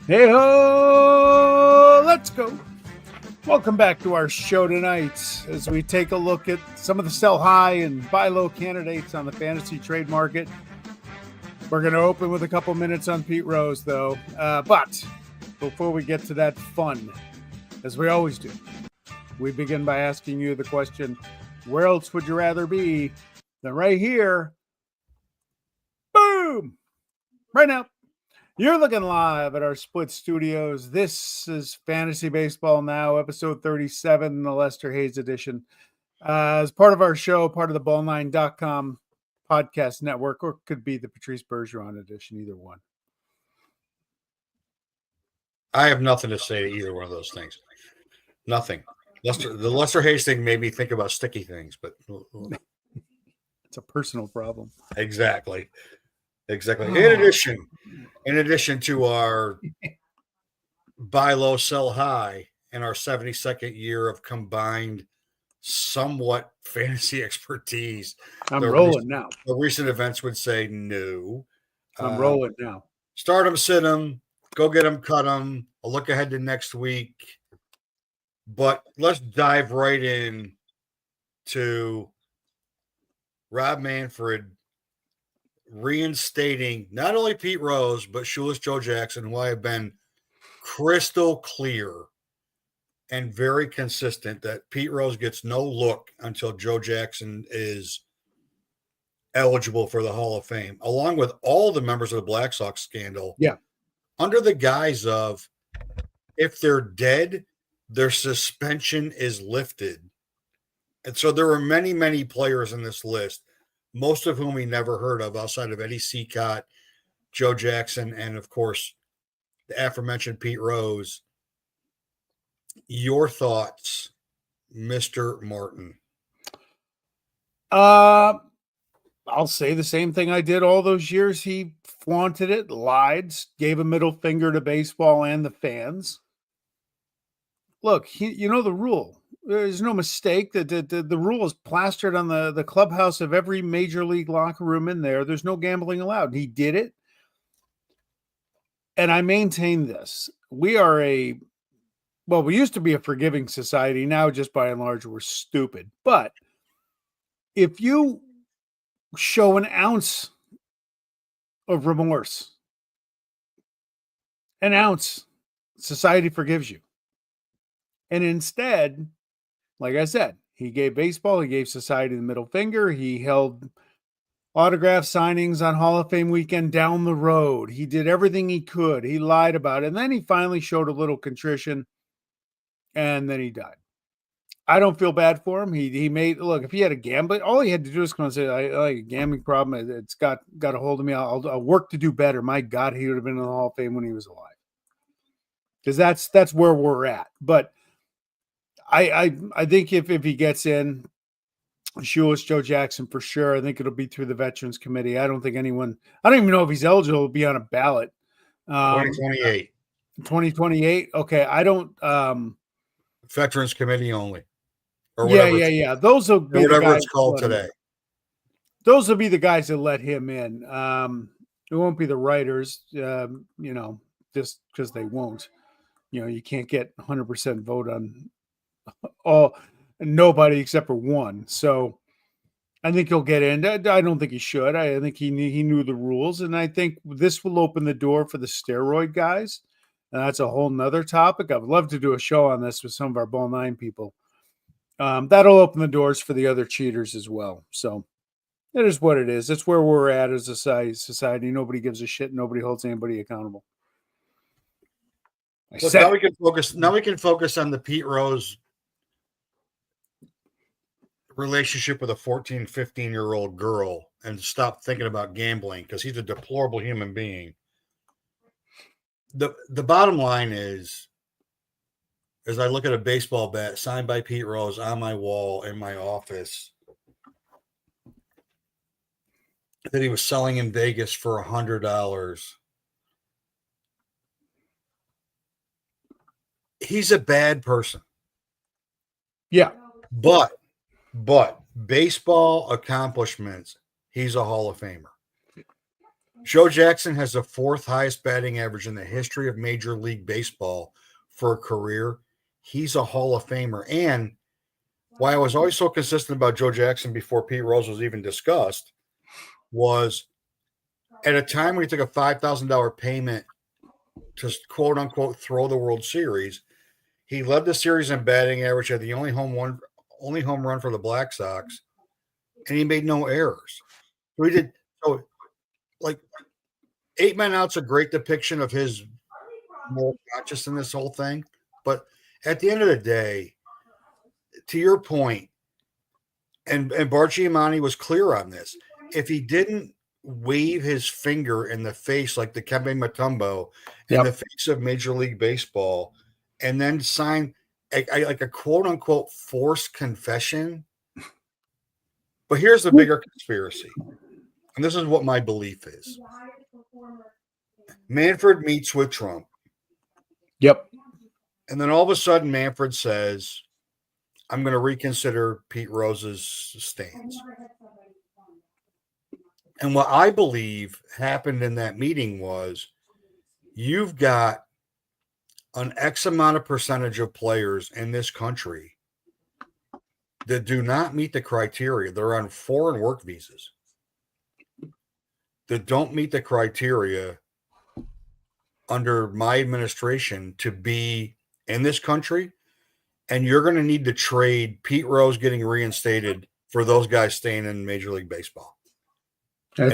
Hey ho, let's go. Welcome back to our show tonight as we take a look at some of the sell high and buy low candidates on the fantasy trade market. We're going to open with a couple minutes on Pete Rose, though. But before we get to that fun, as we always do, we begin by asking you the question, where else would you rather be than right here? Boom! Right now. You're looking live at our split studios. This is Fantasy Baseball Now, episode 37, the Lester Hayes edition. As part of our show, part of the ball9.com podcast network, or it could be the Patrice Bergeron edition, either one. I have nothing to say to either one of those things. Nothing. The Lester Hayes thing made me think about sticky things, but it's a personal problem. Exactly. In addition to our buy low, sell high, and our 72nd year of combined somewhat fantasy expertise. I'm rolling now. The recent events would say no. I'm rolling now. Start them, sit them, go get them, cut them. I'll look ahead to next week. But let's dive right in to Rob Manfred reinstating not only Pete Rose, but Shoeless Joe Jackson, who I have been crystal clear and very consistent that Pete Rose gets no look until Joe Jackson is eligible for the Hall of Fame, along with all the members of the Black Sox scandal. Yeah. Under the guise of if they're dead, their suspension is lifted. And so there were many, many players in this list, most of whom we never heard of outside of Eddie Seacott, Joe Jackson, and, of course, the aforementioned Pete Rose. Your thoughts, Mr. Martin? I'll say the same thing I did all those years. He flaunted it, lied, gave a middle finger to baseball and the fans. Look, you know the rule. There's no mistake that the rule is plastered on the clubhouse of every major league locker room in there. There's no gambling allowed. He did it. And I maintain this. We used to be a forgiving society. Now, just by and large, we're stupid. But if you show an ounce of remorse, an ounce, society forgives you. And instead, like I said, he gave baseball, he gave society the middle finger. He held autograph signings on Hall of Fame weekend down the road. He did everything he could. He lied about it. And then he finally showed a little contrition, and then he died. I don't feel bad for him. He made, look, if he had a gambling, all he had to do is come and say, I like a gambling problem. It's got a hold of me. I'll work to do better. My God, he would have been in the Hall of Fame when he was alive. Because that's where we're at. But I think if he gets in, Shoeless Joe Jackson for sure. I think it'll be through the Veterans Committee. I don't even know if he's eligible to be on a ballot. 2028. 2028. Okay. I don't. Veterans Committee only. Or yeah. Those will be whatever it's called today. Those will be the guys that let him in. It won't be the writers, just because they won't. You can't get 100% vote on nobody except for one. So I think he'll get in. I don't think he should. I think he knew the rules, and I think this will open the door for the steroid guys. And that's a whole nother topic. I would love to do a show on this with some of our Ball 9 people. That'll open the doors for the other cheaters as well. So it is what it is. It's where we're at as a society. Nobody gives a shit. Nobody holds anybody accountable. Now we can focus on the Pete Rose relationship with a 14, 15-year-old girl and stop thinking about gambling because he's a deplorable human being. The bottom line is, as I look at a baseball bat signed by Pete Rose on my wall in my office that he was selling in Vegas for $100. He's a bad person. Yeah. But baseball accomplishments, he's a Hall of Famer. Joe Jackson has the 4th highest batting average in the history of Major League Baseball for a career. He's a Hall of Famer. And why I was always so consistent about Joe Jackson before Pete Rose was even discussed was at a time when he took a $5,000 payment to quote unquote throw the World Series, he led the series in batting average, had the only home run for the Black Sox, and he made no errors. So he did like 8 Men Out's a great depiction of his moral conscious in this whole thing. But at the end of the day, to your point, and Bart Giamatti was clear on this, if he didn't wave his finger in the face like the Kembe Mutombo in the face of Major League Baseball and then sign like a quote unquote forced confession. But here's the bigger conspiracy. And this is what my belief is. Manfred meets with Trump. Yep. And then all of a sudden, Manfred says, I'm going to reconsider Pete Rose's stance. And what I believe happened in that meeting was you've got an X amount of percentage of players in this country that do not meet the criteria. They're on foreign work visas that don't meet the criteria under my administration to be in this country. And you're going to need to trade Pete Rose getting reinstated for those guys staying in Major League Baseball. And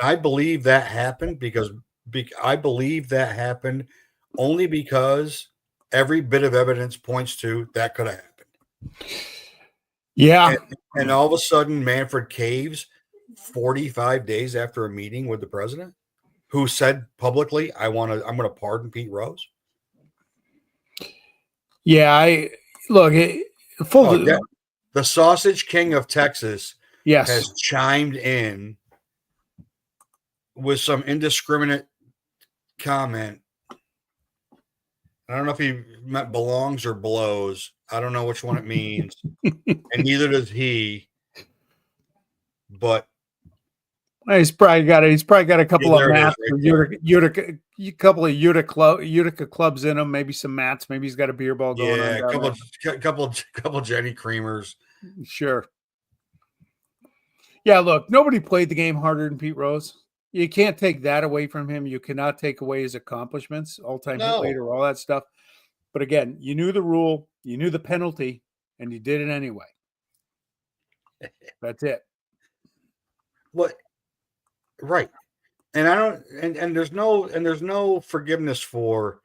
I believe that happened because I believe that happened only because every bit of evidence points to that could have happened. Yeah. And all of a sudden, Manfred caves 45 days after a meeting with the president, who said publicly, I'm going to pardon Pete Rose. Yeah, the Sausage King of Texas has Yes. chimed in with some indiscriminate comment. I don't know if he meant belongs or blows. I don't know which one it means, and neither does he. But he's probably got a couple of mats, right couple of Utica clubs in him, maybe some mats, maybe he's got a beer ball going on. Yeah, couple Jenny Creamers. Sure. Yeah, look, nobody played the game harder than Pete Rose. You can't take that away from him. You cannot take away his accomplishments, all-time hit leader, all that stuff. But again, you knew the rule, you knew the penalty, and you did it anyway. That's it. What? Right. And I don't and there's no forgiveness for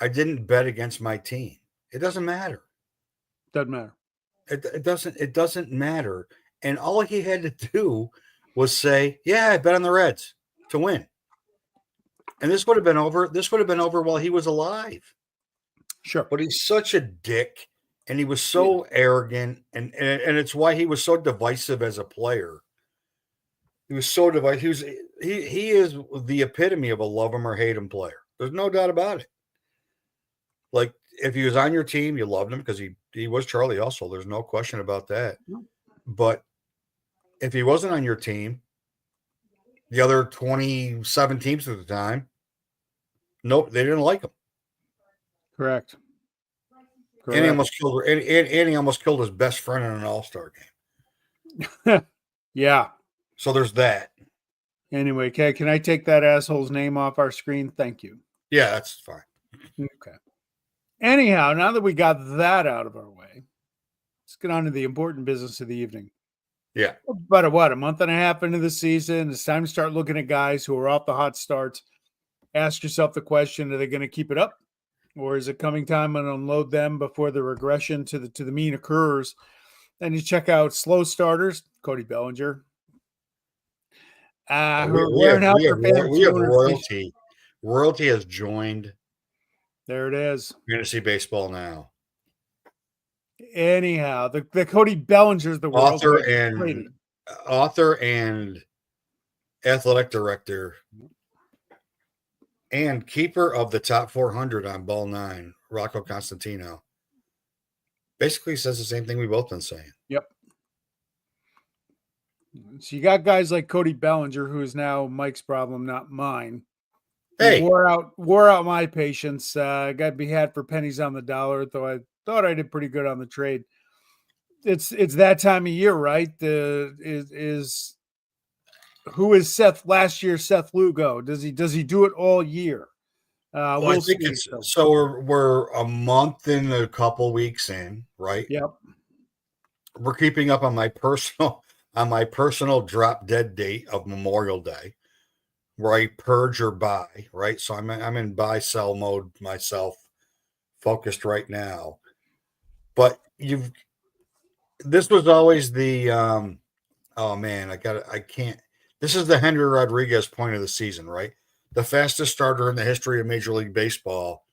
I didn't bet against my team. It doesn't matter. Doesn't matter. It doesn't matter. And all he had to do was say, yeah, I bet on the Reds to win. And this would have been over. This would have been over while he was alive. Sure. But he's such a dick, and he was so arrogant, and it's why he was so divisive as a player. He was so divisive. He is the epitome of a love him or hate him player. There's no doubt about it. Like, if he was on your team, you loved him because he was Charlie Hustle. There's no question about that. But if he wasn't on your team, the other 27 teams at the time, nope, they didn't like him. Correct. And he almost killed his best friend in an All-Star game. Yeah. So there's that. Anyway, can I take that asshole's name off our screen? Thank you. Yeah, that's fine. Okay. Anyhow, now that we got that out of our way, let's get on to the important business of the evening. Yeah. About a month and a half into the season, it's time to start looking at guys who are off the hot starts. Ask yourself the question, are they going to keep it up? Or is it coming time to unload them before the regression to the mean occurs? Then you check out slow starters, Cody Bellinger. We have royalty. Royalty has joined. There it is. You're going to see baseball now. Anyhow, the Cody Bellinger's the world author and athletic director and keeper of the top 400 on Ball 9, Rocco Constantino, basically says the same thing we've both been saying. Yep. So you got guys like Cody Bellinger, who is now Mike's problem, not mine. He Hey, wore out my patience. Got to be had for pennies on the dollar, though I thought I did pretty good on the trade. It's that time of year, right? Is who is Seth last year? Seth Lugo. Does he do it all year? well, I We'll think see. it's So, so we're a month and a couple weeks in, right? yep, We're keeping up on my personal drop dead date of Memorial Day, where I purge or buy, right? So I'm in buy sell mode myself, focused right now. But this was always the oh man, I can't. This is the Henry Rodriguez point of the season, right? The fastest starter in the history of Major League Baseball.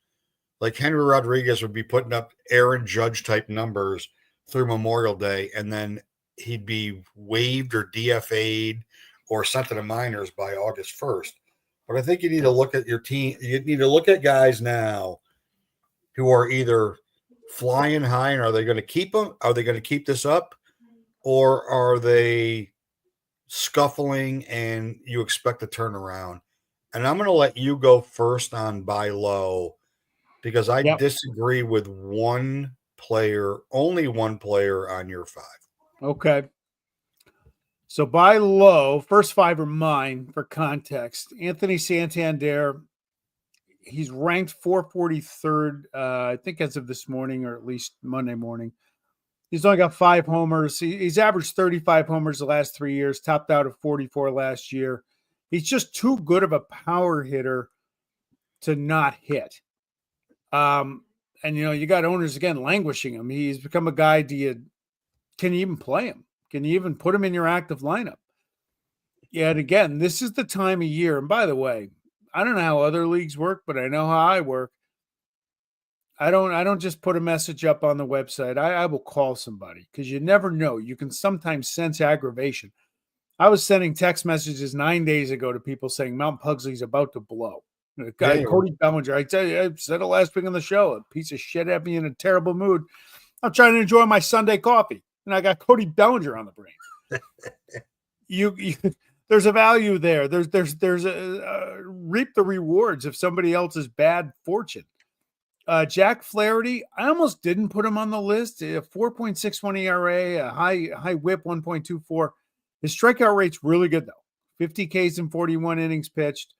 Like Henry Rodriguez would be putting up Aaron Judge type numbers through Memorial Day, and then he'd be waived or DFA'd or sent to the minors by August 1st. But I think you need to look at your team. You need to look at guys now who are either flying high and are they going to keep them? Are they going to keep this up? Or are they scuffling and you expect to turn around? And I'm going to let you go first on buy low because I yep. disagree with one player, only one player on your five. Okay. So buy low. First five are mine for context. Anthony Santander. He's ranked 443rd, I think, as of this morning, or at least Monday morning. He's only got 5 homers. He's averaged 35 homers the last 3 years, topped out at 44 last year. He's just too good of a power hitter to not hit. And you got owners again languishing him. He's become a guy. Can you even play him? Can you even put him in your active lineup? Yeah, and again, this is the time of year. And by the way, I don't know how other leagues work, but I know how I work. I don't just put a message up on the website. I will call somebody because you never know. You can sometimes sense aggravation. I was sending text messages 9 days ago to people saying Mount Pugsley's about to blow. The guy, Yeah, Cody Bellinger, I tell you, I said it last week on the show, a piece of shit had me in a terrible mood. I'm trying to enjoy my Sunday coffee, and I got Cody Bellinger on the brain. you there's a value there. There's a reap the rewards of somebody else's bad fortune. Jack Flaherty, I almost didn't put him on the list. A 4.61 ERA, a high whip 1.24. His strikeout rate's really good though. 50 Ks in 41 innings pitched.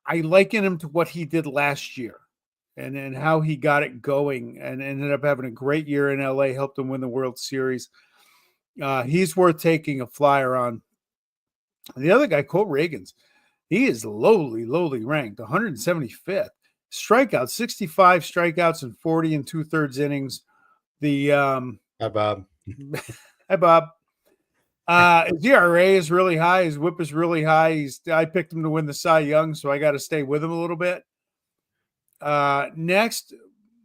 I liken him to what he did last year and how he got it going and ended up having a great year in LA, helped him win the World Series. He's worth taking a flyer on. The other guy, Cole Reagans, he is lowly ranked, 175th. Strikeouts, 65 strikeouts and 40 and 2/3 innings. The Hi, Bob. Hi Bob. His ERA is really high. His whip is really high. I picked him to win the Cy Young, so I got to stay with him a little bit. Next,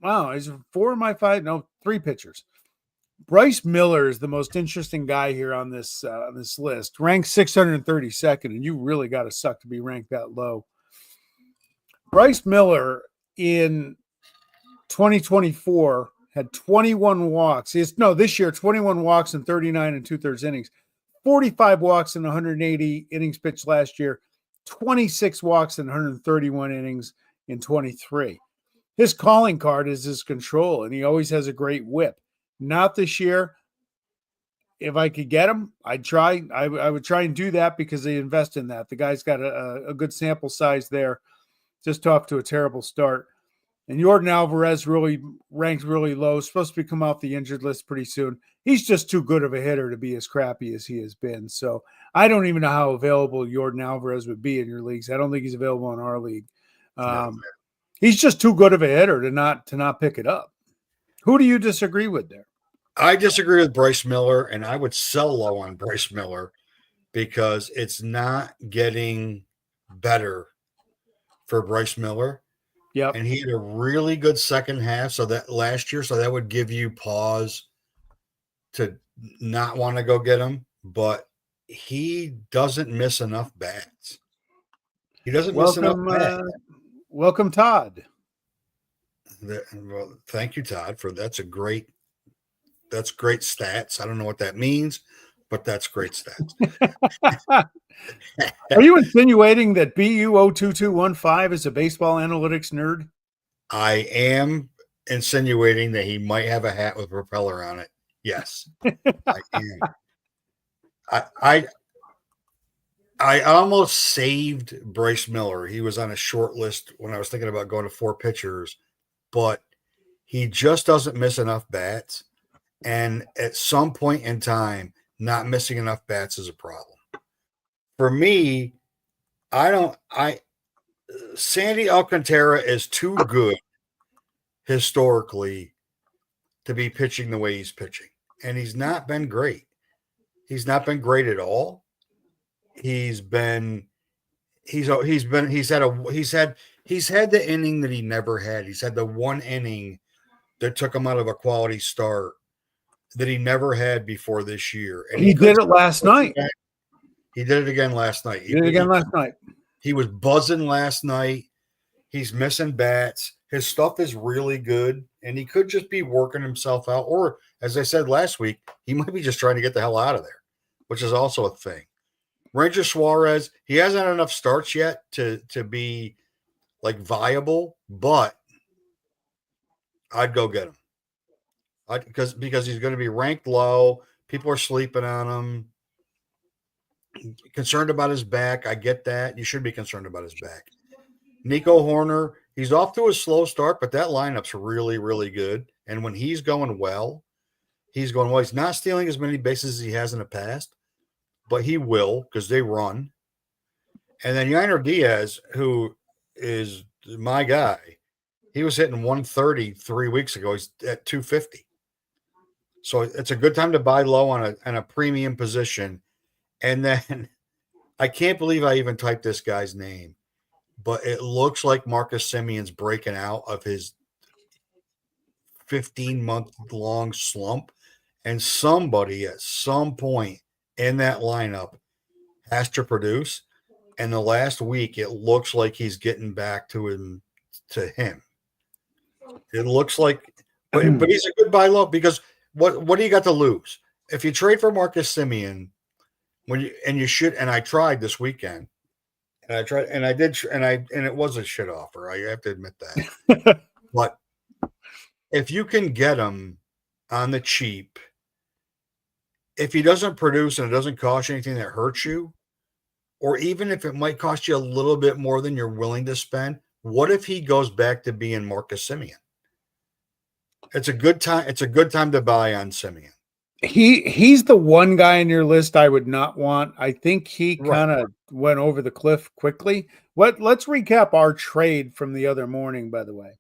wow, is 4 of my 5? No, 3 pitchers. Bryce Miller is the most interesting guy here on this list. Ranked 632nd, and you really got to suck to be ranked that low. Bryce Miller in 2024 had 21 walks. This year 21 walks and 39 and 2/3 innings. 45 walks and 180 innings pitched last year. 26 walks and 131 innings in 23. His calling card is his control, and he always has a great whip. Not this year. If I could get him, I'd try. I would try and do that because they invest in that. The guy's got a good sample size there. Just off to a terrible start. And Jordan Alvarez really ranked really low, supposed to come off the injured list pretty soon. He's just too good of a hitter to be as crappy as he has been. So I don't even know how available Jordan Alvarez would be in your leagues. I don't think he's available in our league. He's just too good of a hitter to not pick it up. Who do you disagree with there? I disagree with Bryce Miller, and I would sell low on Bryce Miller because it's not getting better for Bryce Miller. Yep. And he had a really good second half. So that last year, so that would give you pause to not want to go get him. But he doesn't miss enough bats. He doesn't miss enough bats. Welcome, Todd. Well, thank you, Todd, for that's great stats. I don't know what that means. but that's great stats. Are you insinuating that BU02215 is a baseball analytics nerd? I am insinuating that he might have a hat with a propeller on it. Yes, I am. I almost saved Bryce Miller. He was on a short list when I was thinking about going to 4 pitchers, but he just doesn't miss enough bats. And at some point in time, not missing enough bats is a problem. For me, Sandy Alcantara is too good historically to be pitching the way he's pitching. And he's not been great. He's not been great at all. He's had the inning that he never had. He's had the one inning that took him out of a quality start that he never had before this year. And he did it last night. He did it again last night. He was buzzing last night. He's missing bats. His stuff is really good, and he could just be working himself out. Or, as I said last week, he might be just trying to get the hell out of there, which is also a thing. Ranger Suarez, he hasn't had enough starts yet to be like viable, but I'd go get him. Because he's going to be ranked low. People are sleeping on him. Concerned about his back. I get that. You should be concerned about his back. Nico Horner, he's off to a slow start, but that lineup's really, really good. And when he's going well. He's not stealing as many bases as he has in the past, but he will because they run. And then Yainer Diaz, who is my guy, he was hitting 130 3 weeks ago. He's at 250. So it's a good time to buy low on a premium position. And then I can't believe I even typed this guy's name, but it looks like Marcus Semion's breaking out of his 15-month-long slump. And somebody at some point in that lineup has to produce. And the last week, it looks like he's getting back to him. It looks like, but he's a good buy low because what do you got to lose? If you trade for Marcus Semien, and I tried this weekend, and it was a shit offer. I have to admit that. But if you can get him on the cheap, if he doesn't produce and it doesn't cost you anything that hurts you, or even if it might cost you a little bit more than you're willing to spend, what if he goes back to being Marcus Semien? It's a good time. It's a good time to buy on Semien. He's the one guy in your list I would not want. I think he kind of went over the cliff quickly. Let's recap our trade from the other morning, by the way.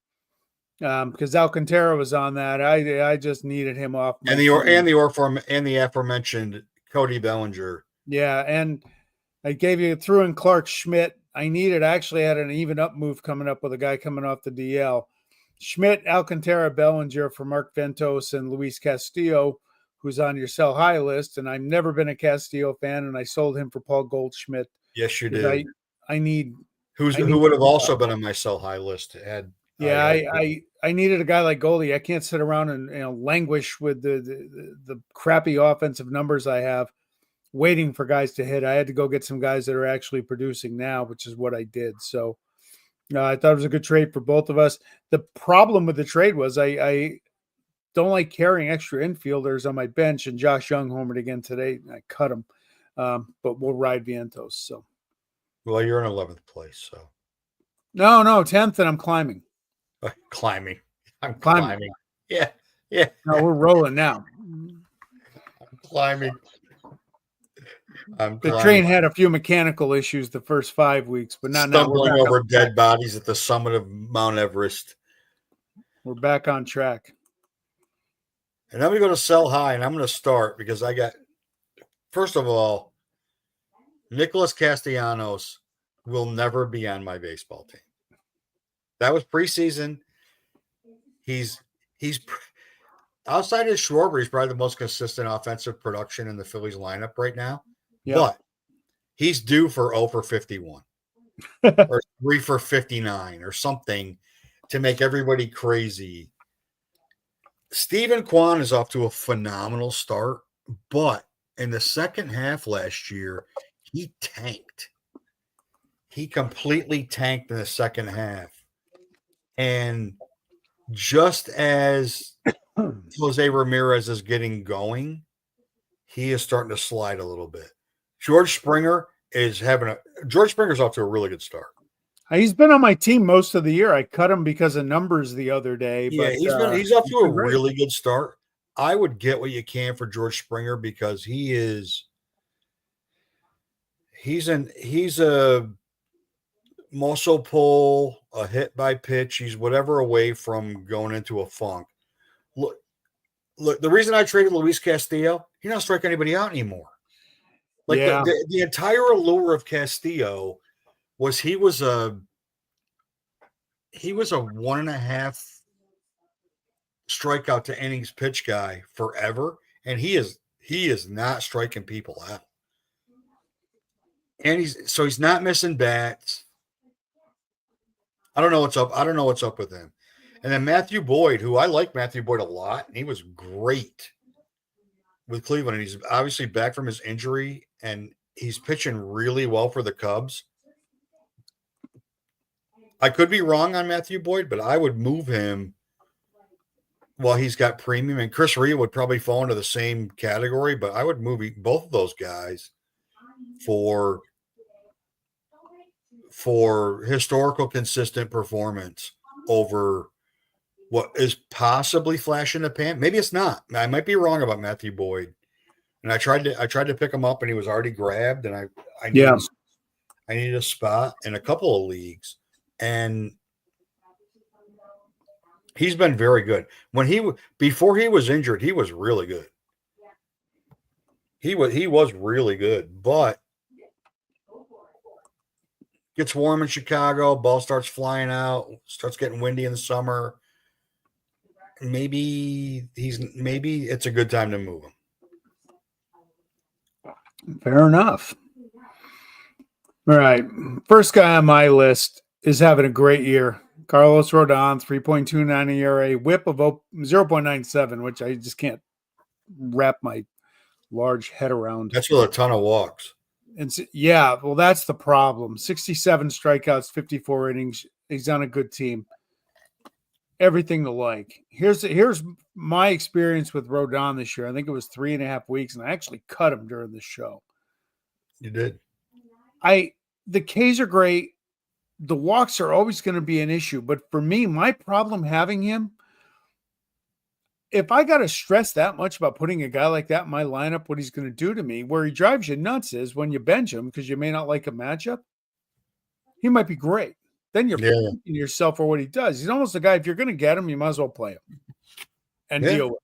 Because Alcantara was on that. I just needed him off. And the aforementioned Cody Bellinger. Yeah, and I threw in Clark Schmidt. I had an even up move coming up with a guy coming off the DL. Schmidt, Alcantara, Bellinger for Mark Ventos and Luis Castillo, who's on your sell high list. And I've never been a Castillo fan, and I sold him for Paul Goldschmidt. Yes, you did. Who would have also been on my sell high list. I needed a guy like Goldie. I can't sit around and languish with the crappy offensive numbers I have, waiting for guys to hit. I had to go get some guys that are actually producing now, which is what I did. So I thought it was a good trade for both of us. The problem with the trade was I don't like carrying extra infielders on my bench, and Josh Young homered again today. I cut him, but we'll ride Vientos. So, well, you're in 11th place, so no, 10th, and I'm climbing. Climbing. I'm climbing. Yeah. No, we're rolling now. I'm climbing. The train had a few mechanical issues the first 5 weeks, but not now. Stumbling over dead bodies at the summit of Mount Everest. We're back on track. And I'm going to go to sell high, and I'm going to start because first of all, Nicholas Castellanos will never be on my baseball team. That was preseason. He's outside of Schwarber, he's probably the most consistent offensive production in the Phillies lineup right now. Yep. But he's due for 0 for 51 or 3 for 59 or something to make everybody crazy. Steven Kwan is off to a phenomenal start, but in the second half last year, he tanked. He completely tanked in the second half. And just as Jose Ramirez is getting going, he is starting to slide a little bit. George Springer's off to a really good start. He's been on my team most of the year. I cut him because of numbers the other day. Yeah, but he's off to a great. really good start. I would get what you can for George Springer because he's a muscle pull, a hit by pitch. He's whatever away from going into a funk. Look, the reason I traded Luis Castillo, he don't strike anybody out anymore. Like the entire allure of Castillo was he was a 1.5 strikeout to innings pitch guy forever, and he is not striking people out. And he's not missing bats. I don't know what's up with him. And then Matthew Boyd, who I like Matthew Boyd a lot, and he was great with Cleveland. And he's obviously back from his injury, and he's pitching really well for the Cubs. I could be wrong on Matthew Boyd, but I would move him while he's got premium. And Chris Rhea would probably fall into the same category, but I would move both of those guys for historical consistent performance over what is possibly flash in the pan. Maybe it's not. I might be wrong about Matthew Boyd. And I tried to pick him up and he was already grabbed, and I needed a spot in a couple of leagues, and he's been very good. Before he was injured, he was really good. He was really good, but gets warm in Chicago, ball starts flying out, starts getting windy in the summer. Maybe it's a good time to move him. Fair enough. All right. First guy on my list is having a great year. Carlos Rodon, 3.29 ERA, whip of 0.97, which I just can't wrap my large head around. That's with a ton of walks. And yeah, well, that's the problem. 67 strikeouts, 54 innings. He's on a good team. Everything to like. Here's my experience with Rodon this year. I think it was 3.5 weeks, and I actually cut him during the show. You did. The Ks are great. The walks are always going to be an issue. But for me, my problem having him, if I got to stress that much about putting a guy like that in my lineup, what he's going to do to me, where he drives you nuts is when you bench him because you may not like a matchup, he might be great. Then you're thinking yourself for what he does. He's almost a guy, if you're going to get him, you might as well play him and deal with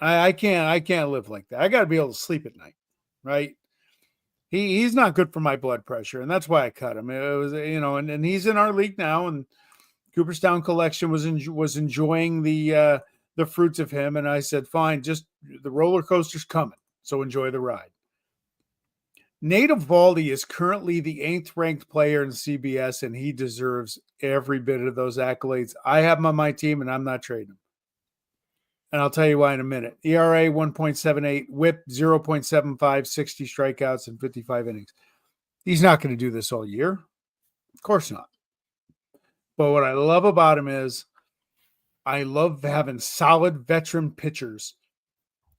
it. I can't live like that. I got to be able to sleep at night, right? He's not good for my blood pressure, and that's why I cut him. It was, and he's in our league now, and Cooperstown Collection was enjoying the fruits of him, and I said, fine, just the roller coaster's coming, so enjoy the ride. Nate Eovaldi is currently the 8th ranked player in CBS, and he deserves every bit of those accolades. I have him on my team, and I'm not trading him. And I'll tell you why in a minute. ERA 1.78, whip 0.75, 60 strikeouts and 55 innings. He's not going to do this all year. Of course not. But what I love about him is I love having solid veteran pitchers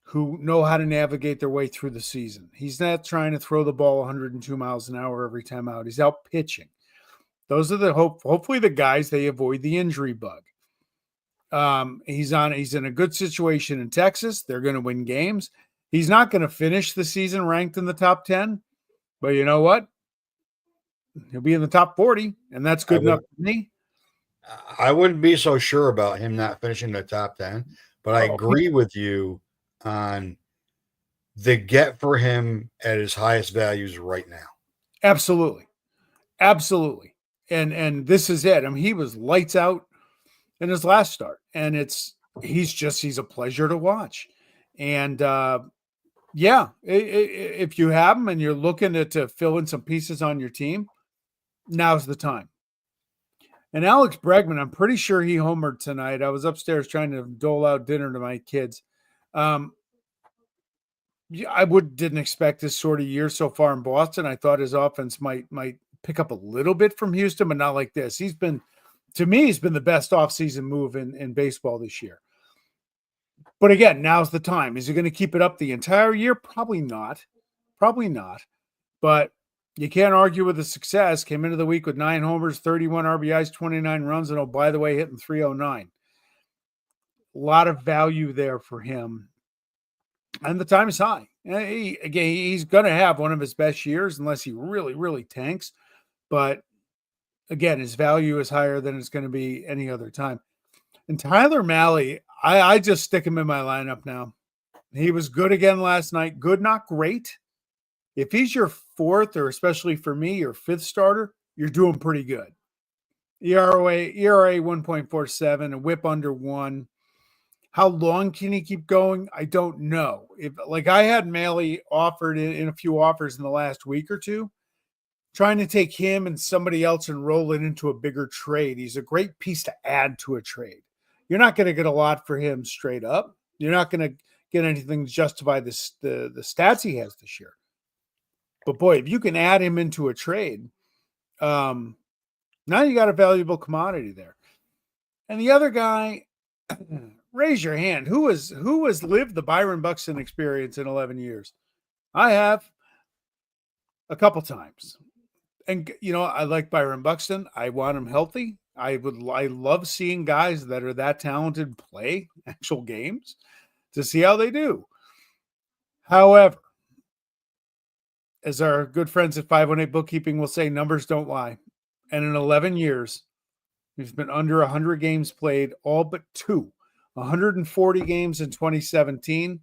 who know how to navigate their way through the season. He's not trying to throw the ball 102 miles an hour every time out. He's out pitching. Those are hopefully the guys, they avoid the injury bug. He's in a good situation in Texas. They're going to win games. He's not going to finish the season ranked in the top 10, but you know what? He'll be in the top 40, and that's good enough for me. I wouldn't be so sure about him not finishing the top 10, but I agree with you on the get for him at his highest values right now. Absolutely. Absolutely. And this is it. I mean, he was lights out in his last start, and he's a pleasure to watch. And if you have him and you're looking to fill in some pieces on your team, now's the time. And Alex Bregman, I'm pretty sure he homered tonight. I was upstairs trying to dole out dinner to my kids. I didn't expect this sort of year so far in Boston. I thought his offense might pick up a little bit from Houston, but not like this. He's been the best offseason move in baseball this year. But again, now's the time. Is he going to keep it up the entire year? Probably not. Probably not. But you can't argue with the success. Came into the week with 9 homers, 31 RBIs, 29 runs, and oh, by the way, hitting 309. A lot of value there for him. And the time is high. He's going to have one of his best years unless he really, really tanks. But again, his value is higher than it's going to be any other time. And Tyler Mahle, I just stick him in my lineup now. He was good again last night. Good, not great. If he's your fourth, or especially for me, your fifth starter, you're doing pretty good. ERA 1.47, a whip under 1. How long can he keep going? I don't know. If like I had Mahle offered in a few offers in the last week or two, trying to take him and somebody else and roll it into a bigger trade. He's a great piece to add to a trade. You're not going to get a lot for him straight up. You're not going to get anything to justify the stats he has this year. But boy, if you can add him into a trade, now you got a valuable commodity there. And the other guy, raise your hand. Who has lived the Byron Buxton experience in 11 years? I have a couple times. And I like Byron Buxton. I want him healthy. I love seeing guys that are that talented play actual games to see how they do. However, as our good friends at 518 Bookkeeping will say, numbers don't lie. And in 11 years, he's been under 100 games played, all but 2. 140 games in 2017.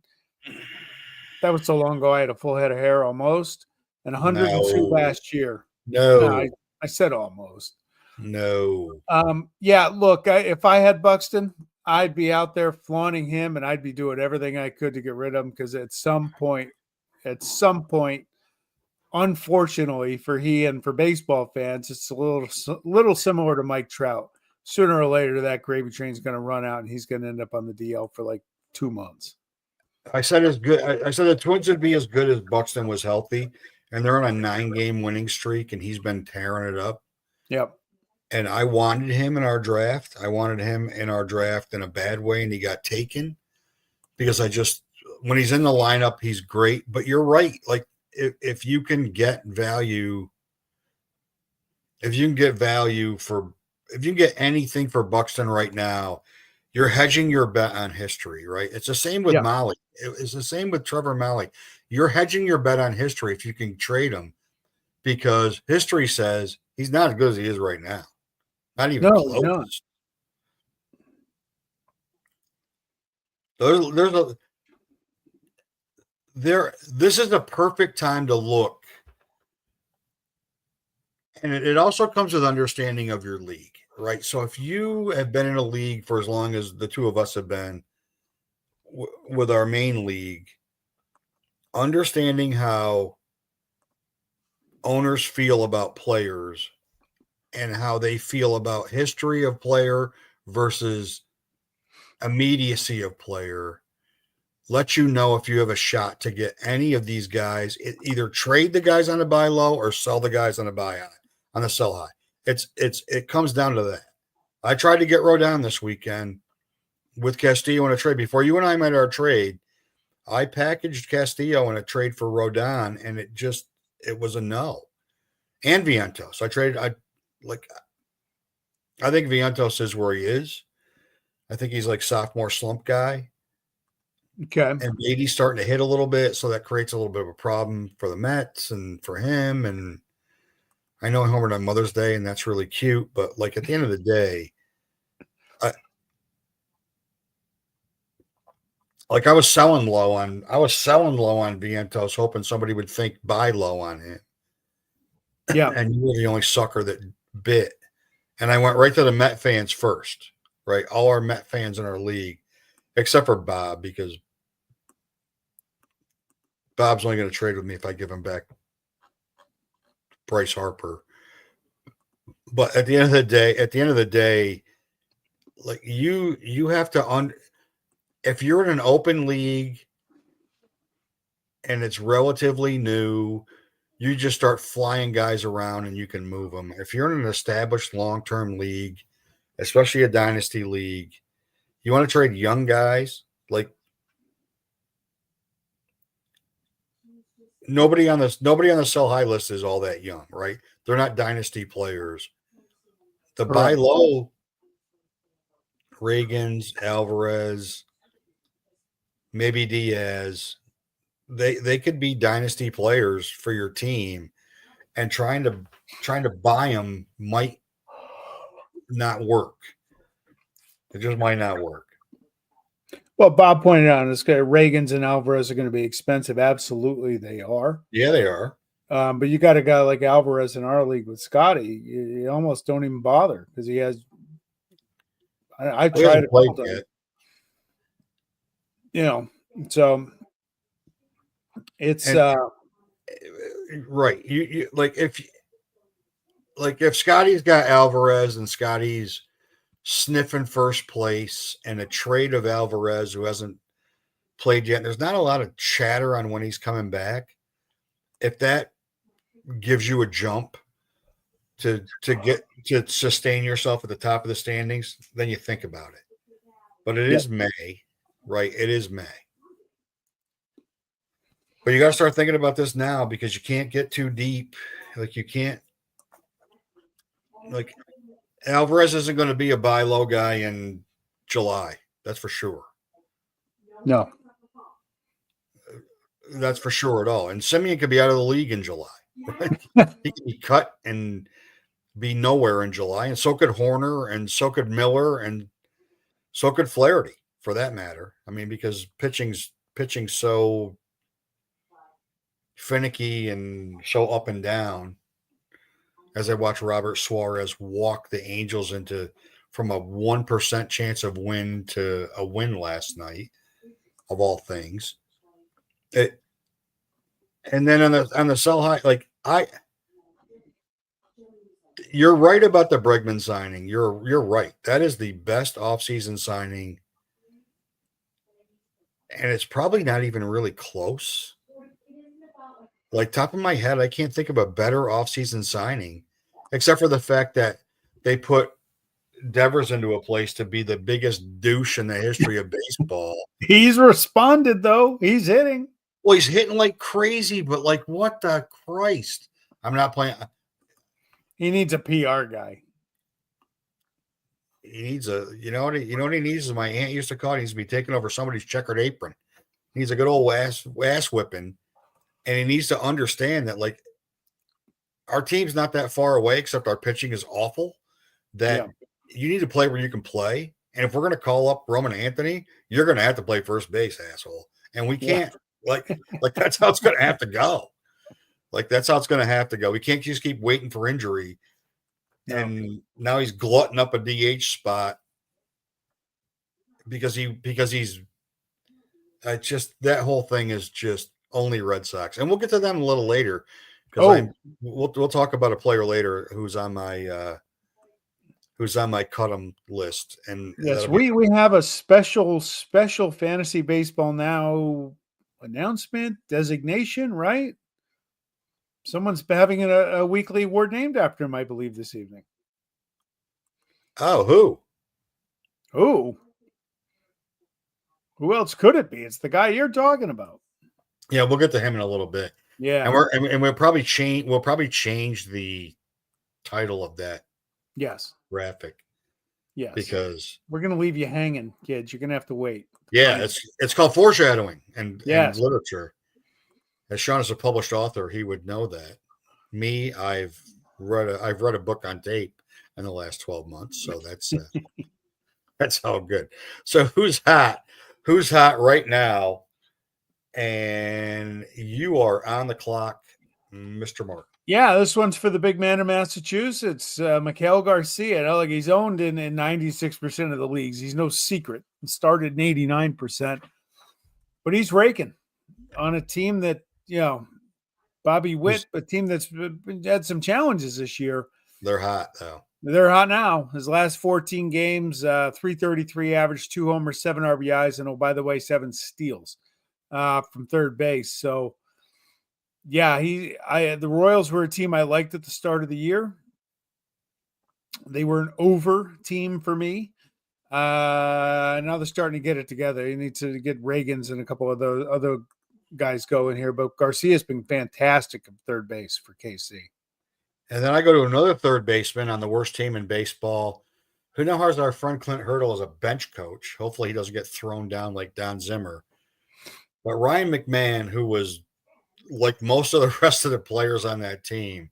That was so long ago, I had a full head of hair almost. And 102 last year. No, I said almost. No. Yeah, look, if I had Buxton, I'd be out there flaunting him, and I'd be doing everything I could to get rid of him, because at some point, unfortunately for he and for baseball fans, it's a little similar to Mike Trout. Sooner or later, that gravy train's going to run out, and he's going to end up on the DL for like 2 months. I said the Twins would be as good as Buxton was healthy, and they're on a 9-game winning streak, and he's been tearing it up. Yep. And I wanted him in our draft. I wanted him in our draft in a bad way, and he got taken because when he's in the lineup, he's great. But you're right. Like if you can get value, if you can get anything for Buxton right now, you're hedging your bet on history, right? It's the same with Mahle. It's the same with Trevor Mahle. You're hedging your bet on history if you can trade him, because history says he's not as good as he is right now. Not even close. No. This is the perfect time to look. And it also comes with understanding of your league, right? So if you have been in a league for as long as the two of us have been with our main league, understanding how owners feel about players and how they feel about history of player versus immediacy of player let you know if you have a shot to get any of these guys. Either trade the guys on a buy low or sell the guys on a buy high, on a sell high. It comes down to that. I tried to get Rodon this weekend with Castillo in a trade. Before you and I made our trade, I packaged Castillo in a trade for Rodon, and it was a no. And Vientos. I think Vientos is where he is. I think he's like sophomore slump guy. Okay. And Beatty's starting to hit a little bit, so that creates a little bit of a problem for the Mets and for him. And I know he homered on Mother's Day, and that's really cute. But like at the end of the day, I was selling low on Vientos, hoping somebody would think buy low on him. Yeah. And you were the only sucker that bit. And I went right to the Met fans first, right? All our Met fans in our league, except for Bob, because Bob's only going to trade with me if I give him back Bryce Harper. But at the end of the day, like you have to if you're in an open league and it's relatively new, you just start flying guys around and you can move them. If you're in an established long-term league, especially a dynasty league, you want to trade young guys. Like nobody on the sell high list is all that young, right? They're not dynasty players. The buy Correct. low, Reagans, Alvarez, maybe Diaz, they could be dynasty players for your team, and trying to buy them might not work. It just might not work. Well, Bob pointed out this guy Reagans and Alvarez are going to be expensive. Absolutely, they are. Yeah, they are. But you got a guy like Alvarez in our league with Scotty. You almost don't even bother because he has. I've He tried hasn't a played couple times. yet. So it's And right, you like if Scotty's got Alvarez and Scotty's sniffing first place and a trade of Alvarez who hasn't played yet, there's not a lot of chatter on when he's coming back. If that gives you a jump to get to sustain yourself at the top of the standings, then you think about it. But it yeah. is May, right? It is May. But you got to start thinking about this now because you can't get too deep. Like you can't, like Alvarez isn't going to be a buy low guy in July. That's for sure. No. That's for sure at all. And Simeon could be out of the league in July. Right? He could be cut and be nowhere in July. And so could Horner and so could Miller and so could Flaherty for that matter. I mean, because pitching's so finicky and so up and down. As I watch Robert Suarez walk the Angels from a 1% chance of win to a win last night, of all things. And then on the sell high, you're right about the Bregman signing. You're right. That is the best offseason signing, and it's probably not even really close. Like top of my head, I can't think of a better offseason signing, except for the fact that they put Devers into a place to be the biggest douche in the history of baseball. He's responded though. He's hitting. Well, he's hitting like crazy, but like what the Christ? I'm not playing. He needs a PR guy. He needs you know what he needs is my aunt used to call it. He needs to be taking over somebody's checkered apron. He needs a good old ass whipping, and he needs to understand that like our team's not that far away, except our pitching is awful. That you need to play where you can play, and if we're going to call up Roman Anthony, you're going to have to play first base, asshole. And we can't like that's how it's going to have to go. Like that's how it's going to have to go. We can't just keep waiting for injury. No. And now he's glutting up a DH spot because he's just that whole thing is just only Red Sox. And we'll get to them a little later because we'll talk about a player later who's on my cut 'em list. And yes, we have a special fantasy baseball now announcement designation, right? Someone's having a weekly award named after him, I believe, this evening. Oh, who? Who else could it be? It's the guy you're talking about. Yeah, we'll get to him in a little bit. Yeah, and we'll probably change the title of that. Yes. Graphic. Yes. Because we're gonna leave you hanging, kids. You're gonna have to wait. Yeah, it's called foreshadowing and literature. As Sean is a published author, he would know that. Me, I've read a book on tape in the last 12 months, so that's all good. So who's hot? Who's hot right now? And you are on the clock, Mr. Mark. Yeah, this one's for the big man in Massachusetts, Mikael Garcia. Like he's owned in 96% of the leagues. He's no secret. He started in 89%, but he's raking on a team that Bobby Witt, a team that's had some challenges this year. They're hot though. They're hot now. His last 14 games, 333 average, 2 homers, 7 RBIs, and oh, by the way, 7 steals. from third base. So, yeah, the Royals were a team I liked at the start of the year. They were an over team for me. Now they're starting to get it together. You need to get Reagans and a couple of those other guys going here, but Garcia's been fantastic at third base for KC. And then I go to another third baseman on the worst team in baseball, who now has our friend Clint Hurdle as a bench coach. Hopefully he doesn't get thrown down like Don Zimmer. But Ryan McMahon, who was like most of the rest of the players on that team,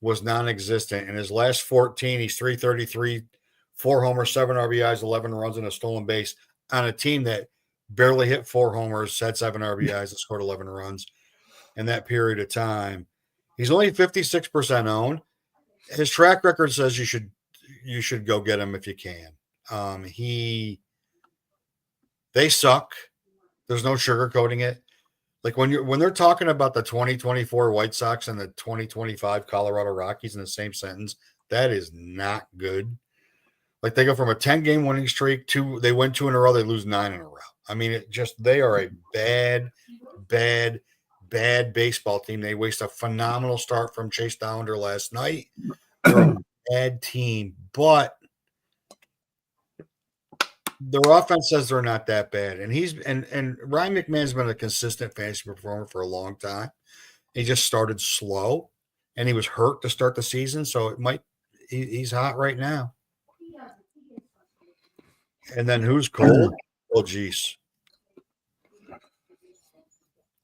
was non-existent. In his last 14, he's 333, 4 homers, 7 RBIs, 11 runs, and a stolen base on a team that barely hit 4 homers, had 7 RBIs, and scored 11 runs in that period of time. He's only 56% owned. His track record says you should go get him if you can. They suck. There's no sugarcoating it. Like when they're talking about the 2024 White Sox and the 2025 Colorado Rockies in the same sentence, that is not good. Like they go from a 10-game winning streak to they win 2 in a row, they lose 9 in a row. I mean, they are a bad baseball team. They waste a phenomenal start from Chase Downer last night. They're a bad team, but their offense says they're not that bad. And Ryan McMahon's been a consistent fantasy performer for a long time. He just started slow, and he was hurt to start the season, so he's hot right now. And then who's cold? Oh, geez.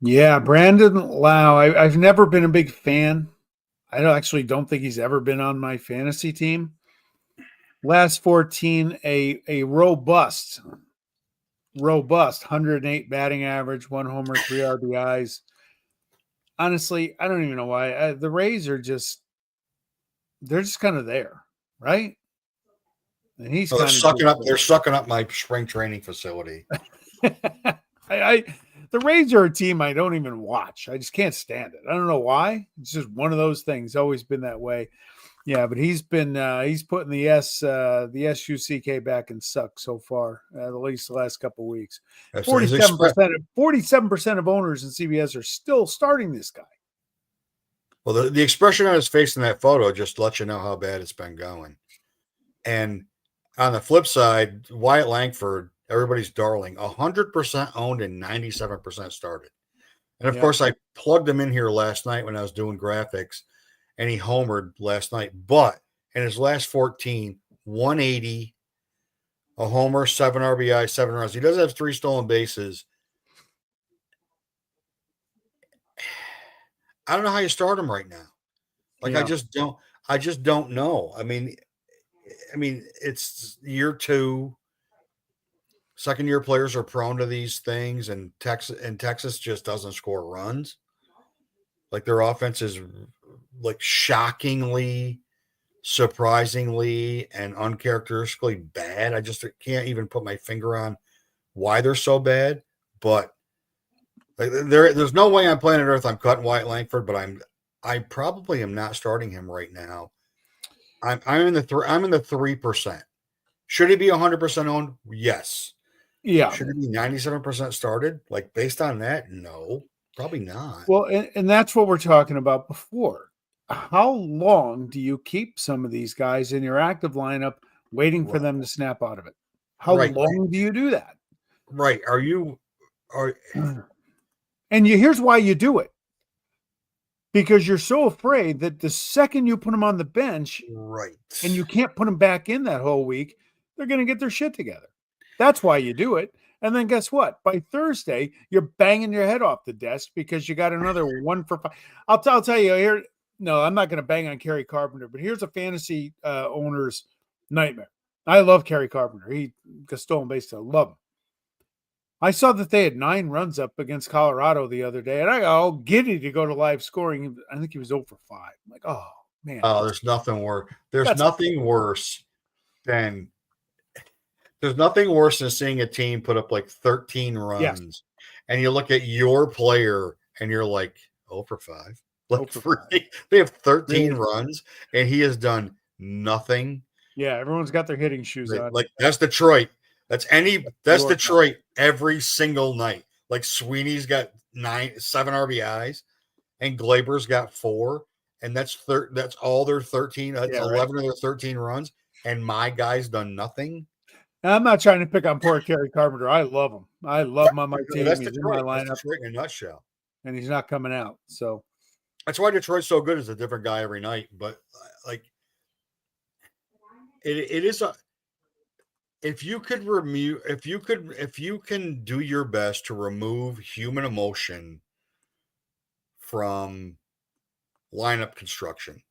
Yeah, Brandon Lau. I've never been a big fan. I don't think he's ever been on my fantasy team. Last 14, a robust 108 batting average, 1 homer, 3 RBIs. Honestly, I don't even know why. The Rays they're just kind of there, right? And he's they're sucking up. They're sucking up my spring training facility. The Rays are a team I don't even watch. I just can't stand it. I don't know why. It's just one of those things. Always been that way. Yeah, but he's putting the SUCK back in suck so far, at least the last couple of weeks. 47% of owners in CBS are still starting this guy. Well, the expression on his face in that photo just lets you know how bad it's been going. And on the flip side, Wyatt Langford, everybody's darling, 100% owned and 97% started. And of course, I plugged him in here last night when I was doing graphics, and he homered last night. But in his last 14, 180, a homer, 7 RBI, 7 runs. He does have 3 stolen bases. I don't know how you start him right now. Like I just don't know. I mean, it's year 2. Second-year players are prone to these things, and Texas just doesn't score runs. Like their offense is like shockingly, surprisingly, and uncharacteristically bad. I just can't even put my finger on why they're so bad. But like, there's no way on planet Earth I'm cutting Wyatt Langford, but I probably am not starting him right now. I'm in the 3%. Should he be 100% owned? Yes. Yeah. Should it be 97% started? Like based on that? No, probably not. Well, and that's what we're talking about before. How long do you keep some of these guys in your active lineup waiting for them to snap out of it? How long do you do that? Right. And here's why you do it. Because you're so afraid that the second you put them on the bench, right, and you can't put them back in that whole week, they're going to get their shit together. That's why you do it. And then guess what? By Thursday, you're banging your head off the desk because you got another 1 for 5. I'll tell you here. No, I'm not going to bang on Kerry Carpenter, but here's a fantasy owner's nightmare. I love Kerry Carpenter. He got stolen base. I love him. I saw that they had 9 runs up against Colorado the other day, and I got all giddy to go to live scoring. I think he was 0 for 5. I'm like, oh man. Oh, there's nothing worse. There's nothing worse than seeing a team put up like 13 runs, and you look at your player and you're like, 0 for 5. Like they have 13 runs, and he has done nothing. Yeah, everyone's got their hitting shoes on. Like that's Detroit. That's Detroit every single night. Like Sweeney's got 7 RBIs, and Glaber's got 4, and that's all their 13. That's Yeah, right. 11 of their 13 runs, and my guy's done nothing. I'm not trying to pick on poor Kerry Carpenter. I love him. I love him on my team. That's He's in my Detroit. That's lineup, Detroit in a nutshell. and he's not coming out. So That's why Detroit's so good. Is a different guy every night, but like it is a. If you could remove, if you can do your best to remove human emotion from lineup construction,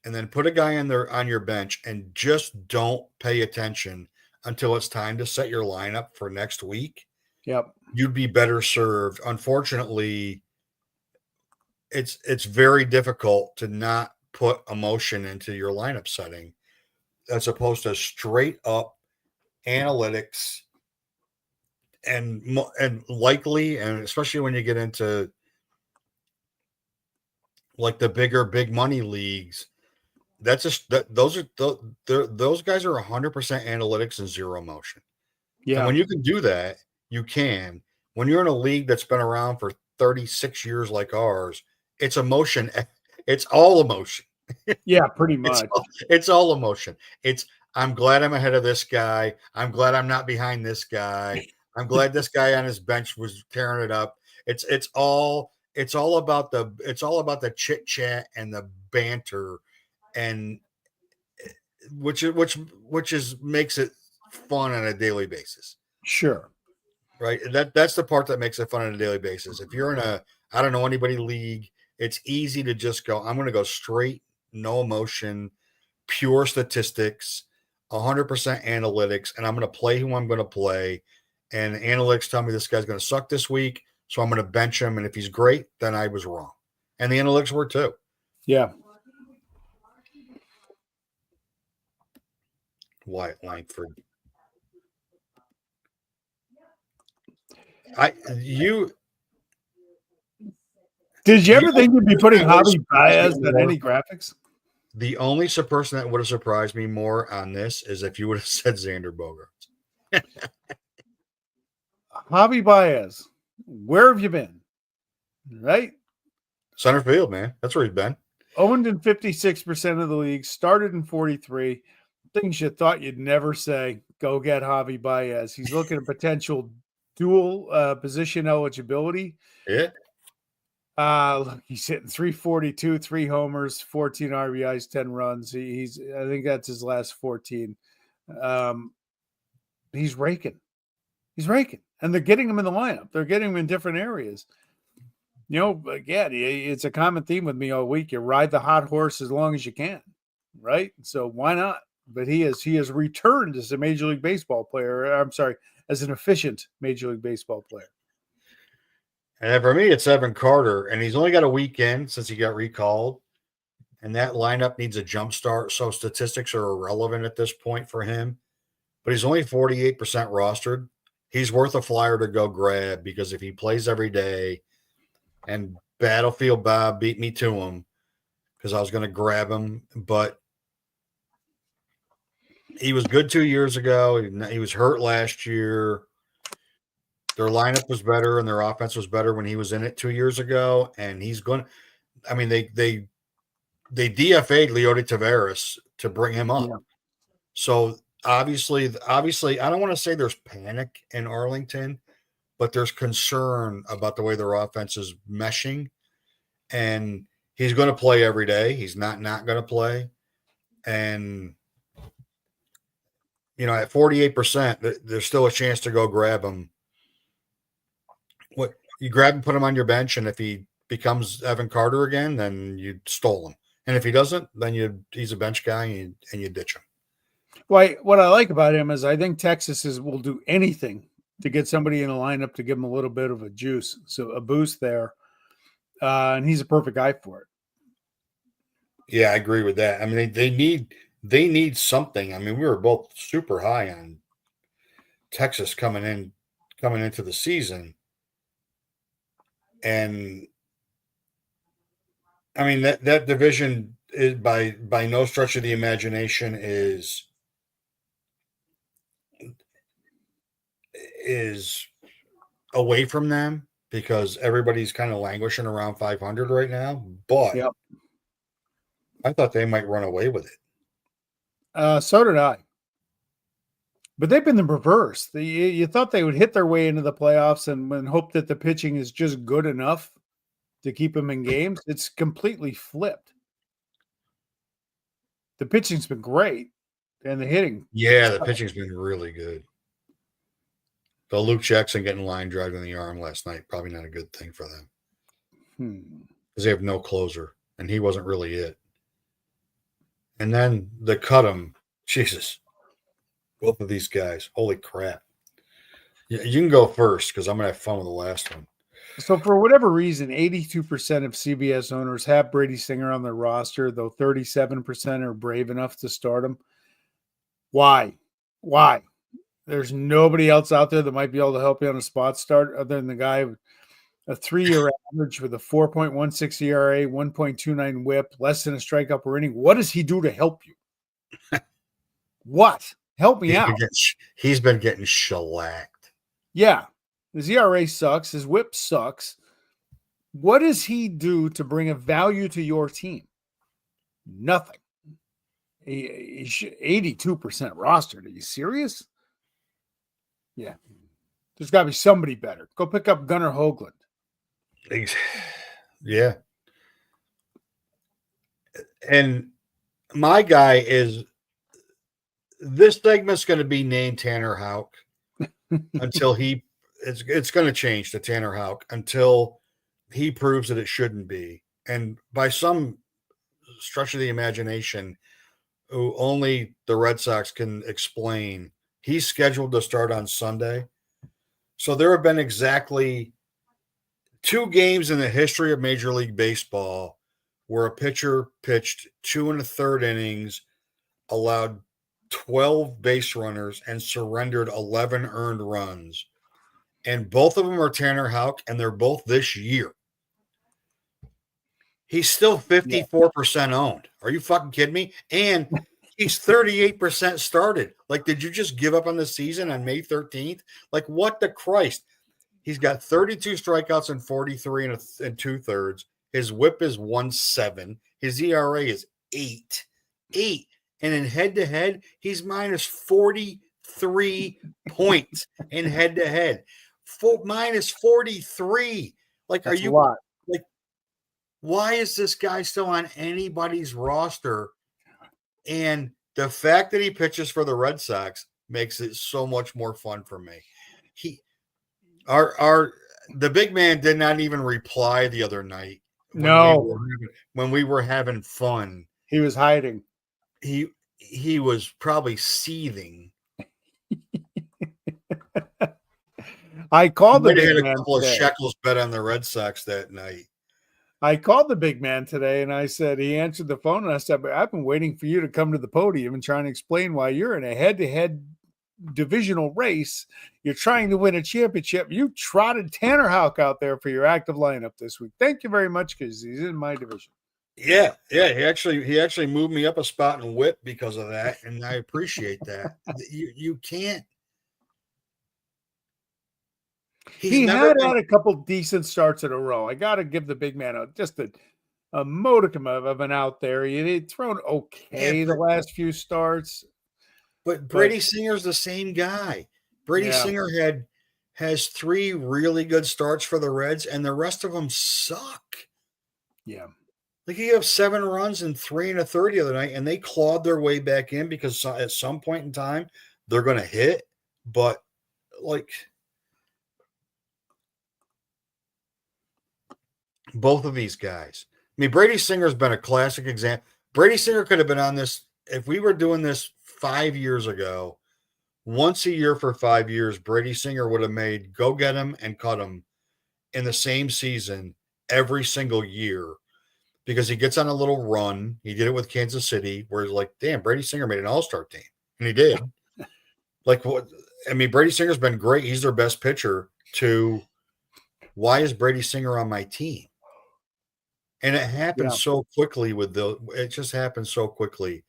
and then put a guy in there on your bench and just don't pay attention until it's time to set your lineup for next week, yep. you'd be better served. Unfortunately, it's very difficult to not put emotion into your lineup setting as opposed to straight up analytics and likely, and especially when you get into like the bigger big money leagues, that's just that those guys are 100% analytics and zero motion. And Yeah, when you can do that, you can. When you're in a league that's been around for 36 years like ours, it's emotion. It's all emotion. yeah, pretty It's much. it's all emotion. It's I'm glad I'm ahead of this guy. I'm glad I'm not behind this guy. I'm glad this guy on his bench was tearing it up. It's all about the chit chat and the banter, and which is makes it fun on a daily basis. Sure. Right. That's the part that makes it fun on a daily basis. If you're in a I don't know anybody league, it's easy to just go, I'm gonna go straight, no emotion, pure statistics, 100% analytics, and I'm going to play who I'm going to play. And analytics tell me this guy's going to suck this week, so I'm going to bench him. And if he's great, then I was wrong. And the analytics were too. Yeah. Wyatt Langford. You Did you ever think you'd be putting that would've Javi Baez surprised me on more- any graphics? the only person that would have surprised me more on this is if you would have said Xander Bogaerts. Javi Baez, where have you been? Right? Center field, man. That's where he's been. Owned in 56% of the league, started in 43. Things you thought you'd never say. Go get Javi Baez. He's looking at potential dual position eligibility. Yeah. Look, he's hitting 342, 3 homers, 14 RBIs, 10 runs. I think that's his last 14. He's raking. He's raking. And they're getting him in the lineup. They're getting him in different areas. You know, again, it's a common theme with me all week. You ride the hot horse as long as you can, right? So why not? But he has returned as a Major League Baseball player. I'm sorry, as an efficient Major League Baseball player. And for me, it's Evan Carter, and he's only got a weekend since he got recalled. And that lineup needs a jump start. So statistics are irrelevant at this point for him. But he's only 48% rostered. He's worth a flyer to go grab because if he plays every day and Battlefield Bob beat me to him because I was going to grab him, but he was good 2 years ago. He was hurt last year. Their lineup was better and their offense was better when he was in it 2 years ago. And he's going to, I mean, they DFA'd Leody Taveras to bring him up. Yeah. So obviously, I don't want to say there's panic in Arlington, but there's concern about the way their offense is meshing. And he's going to play every day. He's not going to play. And, at 48%, there's still a chance to go grab him. What you grab and put him on your bench, and if he becomes Evan Carter again, then you stole him. And if he doesn't, then he's a bench guy and you ditch him. Well, what I like about him is I think Texas will do anything to get somebody in a lineup to give him a little bit of a juice, so a boost there. And he's a perfect guy for it. Yeah, I agree with that. I mean, they need something. I mean, we were both super high on Texas coming into the season. And I mean that division is by no stretch of the imagination is away from them because everybody's kind of languishing around 500 right now. But Yep. I thought they might run away with it. So did I. But they've been the reverse. You thought they would hit their way into the playoffs and hope that the pitching is just good enough to keep them in games. It's completely flipped. The pitching's been great, and the hitting. Yeah, the pitching's been really good. The Luke Jackson getting line drive in the arm last night, probably not a good thing for them because they have no closer, and he wasn't really it. And then the cut him, Jesus, both of these guys, holy crap! You can go first because I'm gonna have fun with the last one. So for whatever reason, 82% of CBS owners have Brady Singer on their roster, though 37% are brave enough to start him. Why? Why? There's nobody else out there that might be able to help you on a spot start other than the guy with a 3-year average with a 4.16 ERA, 1.29 whip, less than a strikeout per inning. What does he do to help you? What? Help me out. He's been getting shellacked. Yeah. His ERA sucks. His whip sucks. What does he do to bring a value to your team? Nothing. He's 82% rostered. Are you serious? Yeah. There's got to be somebody better. Go pick up Gunnar Hoagland. Yeah. And my guy is this segment's going to be named Tanner Houck until it's going to change to Tanner Houck until he proves that it shouldn't be. And by some stretch of the imagination, who only the Red Sox can explain, he's scheduled to start on Sunday. So there have been exactly 2 games in the history of Major League Baseball where a pitcher pitched 2 1/3 innings, allowed 12 base runners, and surrendered 11 earned runs. And both of them are Tanner Houck, and they're both this year. He's still 54% owned. Are you fucking kidding me? And he's 38% started. Like, did you just give up on the season on May 13th? Like, what the Christ? He's got 32 strikeouts and 43 and 2/3. His whip is 1.7. His ERA is 8. And in head-to-head, he's minus 43 points in head-to-head. Minus 43. Like, That's are you a lot. like, why is this guy still on anybody's roster? And the fact that he pitches for the Red Sox makes it so much more fun for me. The big man did not even reply the other night when we were having fun. He was hiding. He was probably seething. I called the big man. A couple of shekels bet on the Red Sox that night. I called the big man today, and I said, he answered the phone, and I said, I've been waiting for you to come to the podium and trying to explain why you're in a head-to-head divisional race. You're trying to win a championship. You trotted Tanner Houck out there for your active lineup this week. Thank you very much, because he's in my division. Yeah. He actually moved me up a spot in whip because of that, and I appreciate that. You can't. He had a couple decent starts in a row. I got to give the big man just a modicum of an out there. He'd thrown okay the last few starts. But Brady Singer's the same guy. Brady Singer has 3 really good starts for the Reds, and the rest of them suck. Yeah. Like, he have 7 runs and 3 1/3 the other night, and they clawed their way back in because at some point in time they're going to hit. But, like, both of these guys. I mean, Brady Singer's been a classic example. Brady Singer could have been on this if we were doing this 5 years ago. Once a year for 5 years, Brady Singer would have made go get him and cut him in the same season every single year because he gets on a little run. He did it with Kansas City where he's like, damn, Brady Singer made an all-star team. And he did. Like, what? I mean, Brady Singer's been great. He's their best pitcher to why is Brady Singer on my team? And it happened so quickly it just happened so quickly.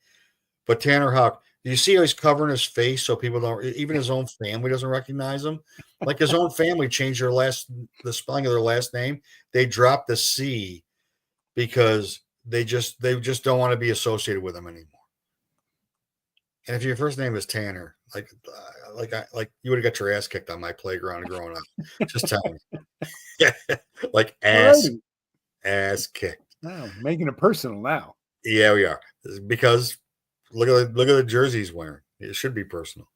But Tanner Houck, You see how he's covering his face so people don't, even his own family doesn't recognize him. Like his own family changed the spelling of their last name. They dropped the C because they just don't want to be associated with him anymore. And if your first name is Tanner, like you would have got your ass kicked on my playground growing up. Just telling you, like ass kicked. Wow, making it personal now. Yeah, we are, because look at the jersey he's wearing. It should be personal.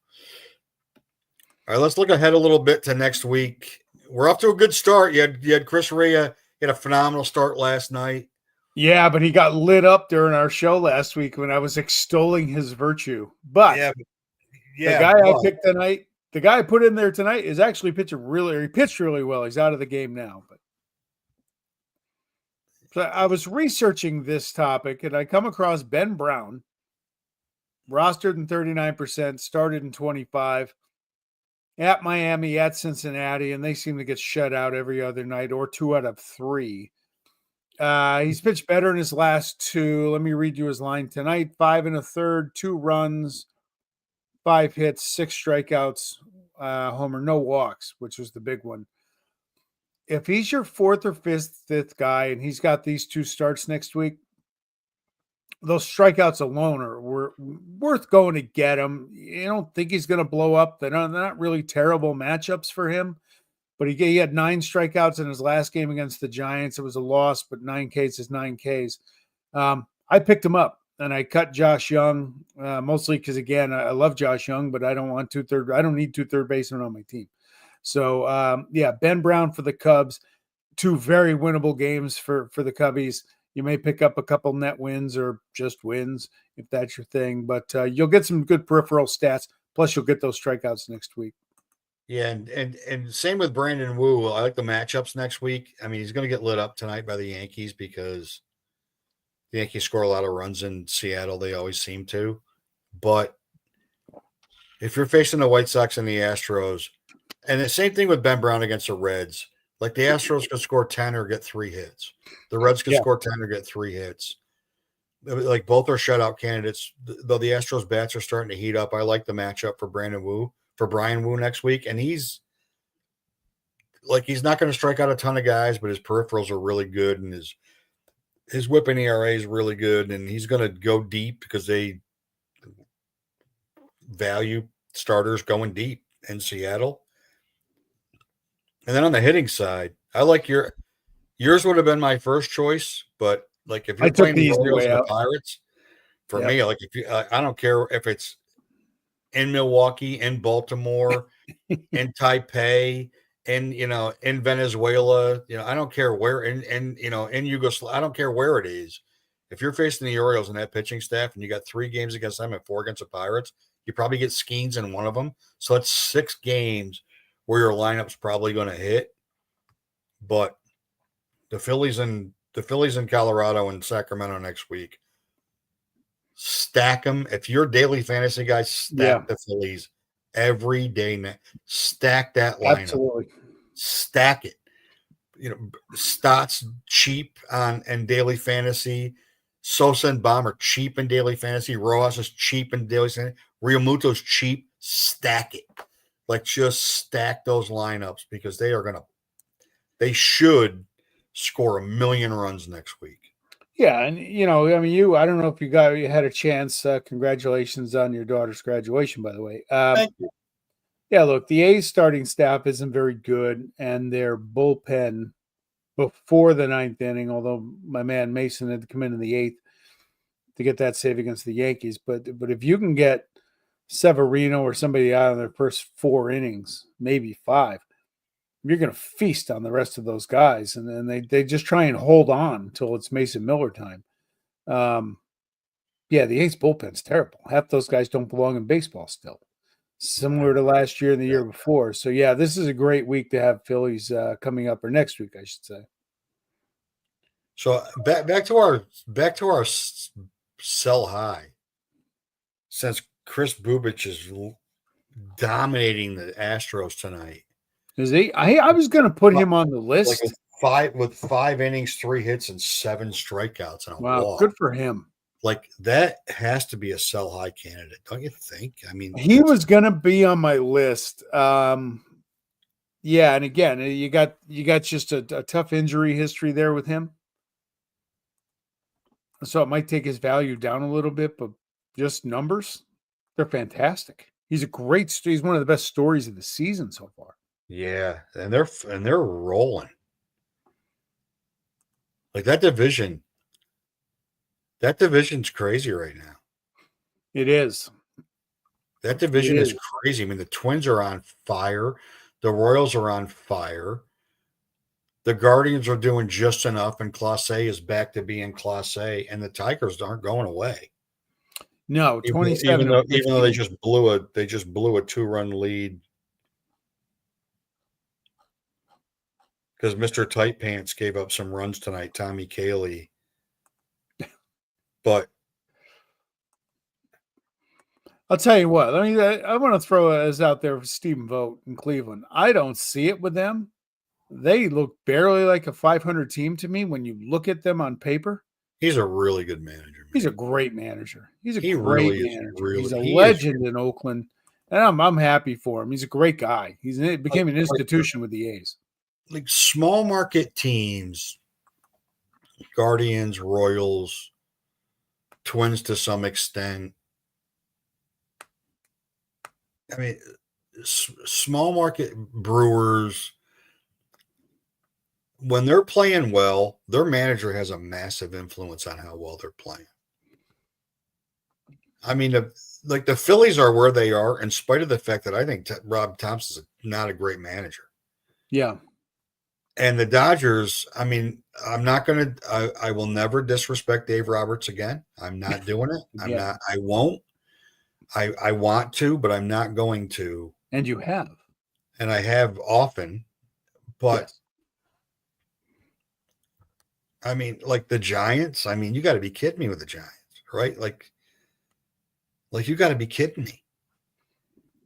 All right, let's look ahead a little bit to next week. We're off to a good start. You had Chris Rea. He had a phenomenal start last night. Yeah, but he got lit up during our show last week when I was extolling his virtue. But the guy I picked tonight, the guy I put in there tonight is actually he pitched really well. He's out of the game now. But so I was researching this topic and I come across Ben Brown, rostered in 39%, started in 25, at Miami, at Cincinnati, and they seem to get shut out every other night or 2 out of 3. He's pitched better in his last 2. Let me read you his line tonight: 5 1/3, 2 runs, 5 hits, 6 strikeouts, homer, no walks, which was the big one. If he's your 4th or 5th guy, and he's got these 2 starts next week, those strikeouts alone are worth going to get him. You don't think he's going to blow up. They're not really terrible matchups for him. But he had 9 strikeouts in his last game against the Giants. It was a loss, but 9 Ks is 9 Ks. I picked him up, and I cut Josh Young, mostly because, again, I love Josh Young, but I don't want I don't need 2 third basemen on my team. So, Ben Brown for the Cubs. 2 very winnable games for the Cubbies. You may pick up a couple net wins or just wins if that's your thing, but you'll get some good peripheral stats. Plus, you'll get those strikeouts next week. Yeah, and same with Brandon Wu. I like the matchups next week. I mean, he's going to get lit up tonight by the Yankees because the Yankees score a lot of runs in Seattle. They always seem to. But if you're facing the White Sox and the Astros, and the same thing with Ben Brown against the Reds, like the Astros could score 10 or get 3 hits. The Reds could score 10 or get 3 hits. Like both are shutout candidates. Though the Astros bats are starting to heat up, I like the matchup for Brian Wu next week. And he's not going to strike out a ton of guys, but his peripherals are really good, and his whipping ERA is really good, and he's going to go deep because they value starters going deep in Seattle. And then on the hitting side, I like yours would have been my first choice, but like if you're playing the Orioles and the Pirates, for me, like I don't care if it's in Milwaukee, in Baltimore, in Taipei, in Venezuela, I don't care where, in Yugoslavia, I don't care where it is. If you're facing the Orioles and that pitching staff and you got 3 games against them and 4 against the Pirates, you probably get Skeens in one of them. So that's 6 games where your lineup's probably going to hit. But the Phillies in Colorado and Sacramento next week, stack them. If you're a daily fantasy guy, stack the Phillies every day. Stack that lineup. Absolutely. Stack it. Stott's cheap in daily fantasy. Sosa and Baum are cheap in daily fantasy. Rojas is cheap in daily fantasy. Realmuto's cheap. Stack it. Like, just stack those lineups because they should score 1 million runs next week. Yeah, and I don't know if you had a chance. Congratulations on your daughter's graduation, by the way. Thank you. Yeah, look, the A's starting staff isn't very good, and their bullpen before the 9th inning, although my man Mason had to come in the 8th to get that save against the Yankees. But if you can get Severino or somebody out in their first 4 innings, maybe 5, you're going to feast on the rest of those guys. And then they just try and hold on until it's Mason Miller time. The A's bullpen's terrible. Half those guys don't belong in baseball still, similar to last year and the year before. So, this is a great week to have Phillies coming up, or next week, I should say. So back to our sell high. Since Chris Bubich is dominating the Astros tonight. Is he? I was going to put him on the list. Like with 5 innings, 3 hits, and 7 strikeouts and a walk. Good for him. like that has to be a sell high candidate, don't you think? I mean, He was going to be on my list. Yeah, and again, you got just a tough injury history there with him, so it might take his value down a little bit. But just numbers, they're fantastic. He's a great. He's one of the best stories of the season so far. yeah, and they're rolling. Like that division's crazy right now. It is. That division is crazy. I mean, the Twins are on fire. The Royals are on fire. The Guardians are doing just enough, and Class A is back to being Class A, and the Tigers aren't going away. No, 27 even though they just blew a 2-run lead because Mr. Tight Pants gave up some runs tonight, Tommy Cayley. But I'll tell you what. I want to throw this out there for Stephen Vogt in Cleveland. I don't see it with them. They look barely like a 500 team to me when you look at them on paper. he's a really good manager. Man. He's a great manager. He's a He great really manager. is. He's a legend in Oakland, and I'm happy for him. He's a great guy. He became an institution with the A's. Like small market teams, Guardians, Royals, Twins to some extent. I mean, small market Brewers, when they're playing well, their manager has a massive influence on how well they're playing. I mean, the Phillies are where they are in spite of the fact that I think Rob Thompson's not a great manager. Yeah. And the Dodgers, I mean, I will never disrespect Dave Roberts again. I'm not doing it. I won't. I want to, but I'm not going to. And you have. And I have often, but yes. I mean, like the Giants, I mean, you got to be kidding me with the Giants, right? Like you got to be kidding me.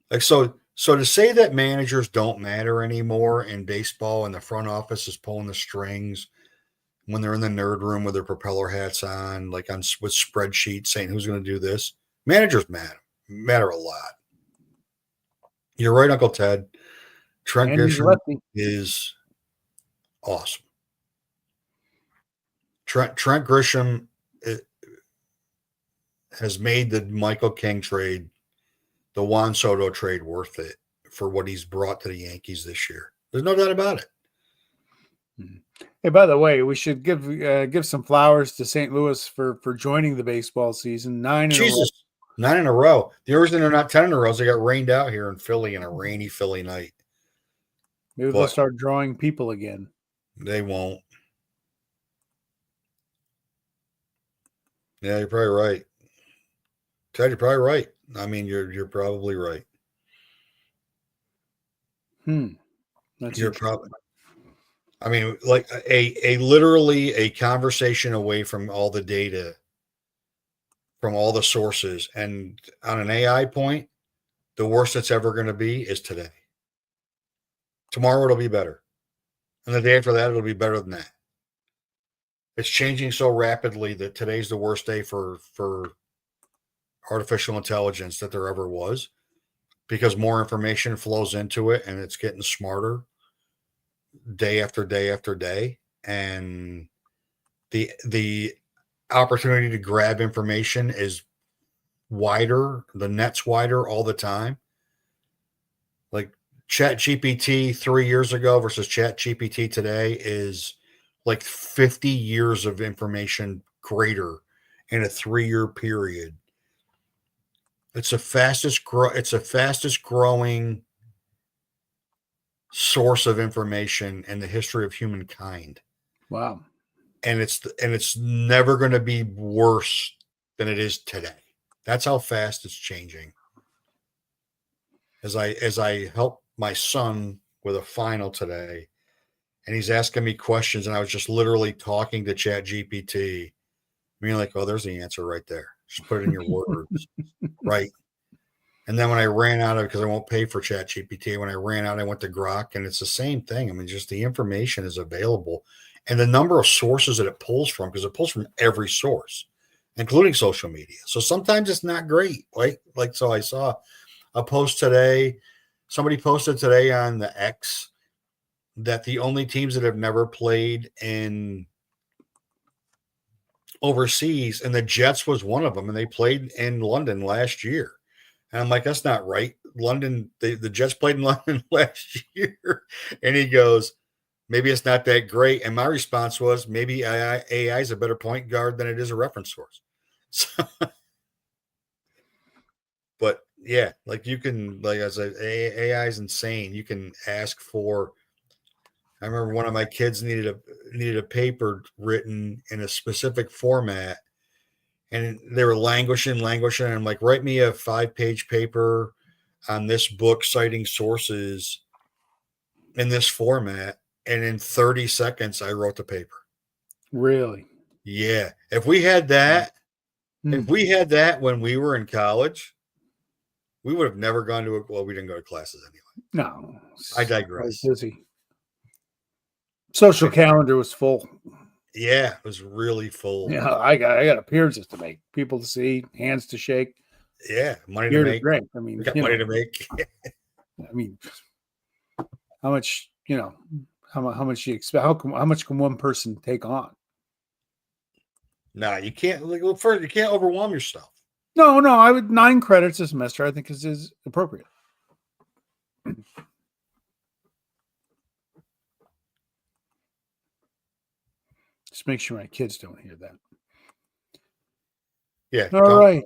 Like, so to say that managers don't matter anymore in baseball and the front office is pulling the strings when they're in the nerd room with their propeller hats on, like with spreadsheets saying who's going to do this, managers matter a lot. You're right, Uncle Ted. Trent Grisham is awesome. Trent Grisham has made the Michael King trade, the Juan Soto trade, worth it for what he's brought to the Yankees this year. There's no doubt about it. Hey, by the way, we should give some flowers to St. Louis for joining the baseball season. 9 in a row. The reason they're not 10 in a row is they got rained out here in Philly in a rainy Philly night. Maybe they'll start drawing people again. They won't. Yeah, you're probably right. Ted, you're probably right. I mean, you're probably right. You're probably. I mean, like a literally a conversation away from all the data, from all the sources, and on an AI point, the worst it's ever going to be is today. Tomorrow it'll be better, and the day after that it'll be better than that. It's changing so rapidly that today's the worst day for artificial intelligence that there ever was, because more information flows into it and it's getting smarter day after day after day, and the opportunity to grab information is wider, the net's wider all the time. Like ChatGPT 3 years ago versus ChatGPT today is like 50 years of information greater in a 3-year period. It's the fastest growing source of information in the history of humankind. Wow. And it's never going to be worse than it is today. That's how fast it's changing. As I help my son with a final today, and he's asking me questions, and I was just literally talking to ChatGPT, being like, "Oh, there's the answer right there. Just put it in your words." Right. And then when I ran out of, because I won't pay for ChatGPT, when I ran out, I went to Grok, and it's the same thing. I mean, just the information is available, and the number of sources that it pulls from, because it pulls from every source. including social media. So sometimes it's not great. So I saw a post today. Somebody posted today on the X that the only teams that have never played in overseas, and the Jets was one of them, and they played in London last year. And I'm like, that's not right. London, the Jets played in London last year. And he goes, maybe it's not that great. And my response was, maybe AI is a better point guard than it is a reference source. So, but yeah, like you can, like I said, AI is insane. You can ask for. I remember one of my kids needed a paper written in a specific format, and they were languishing. And I'm like, write me a 5-page paper on this book citing sources in this format. And in 30 seconds, I wrote the paper. Really? Yeah. If we had that when we were in college, we would have never gone to we didn't go to classes anyway. No. I digress. Busy. Social calendar was full. Yeah, it was really full. Yeah, I got appearances to make, people to see, hands to shake. Yeah, money beer to make. drink. I mean, we got money to make. I mean, how much? How much do you expect? How much can one person take on? No, you can't. You can't overwhelm yourself. No, I would 9 credits a semester. I think is appropriate. Just make sure my kids don't hear that. Yeah. All right.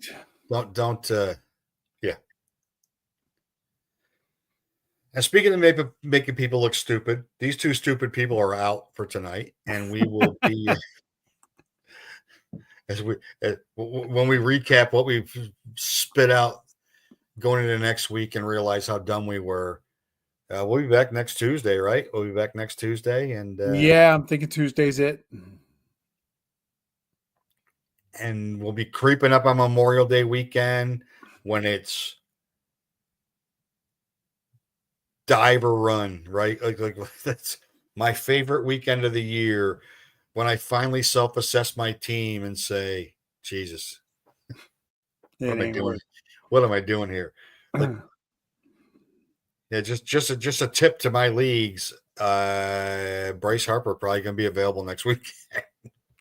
Don't. Yeah. And speaking of making people look stupid, these 2 stupid people are out for tonight, and we will be when we recap what we've spit out going into next week and realize how dumb we were. We'll be back next Tuesday, right? We'll be back next Tuesday, and yeah, I'm thinking Tuesday's it. And we'll be creeping up on Memorial Day weekend when it's dive or run, right? Like that's my favorite weekend of the year, when I finally self-assess my team and say, Jesus, what am I doing? What am I doing here? Like, yeah, just a tip to my leagues. Bryce Harper probably going to be available next week.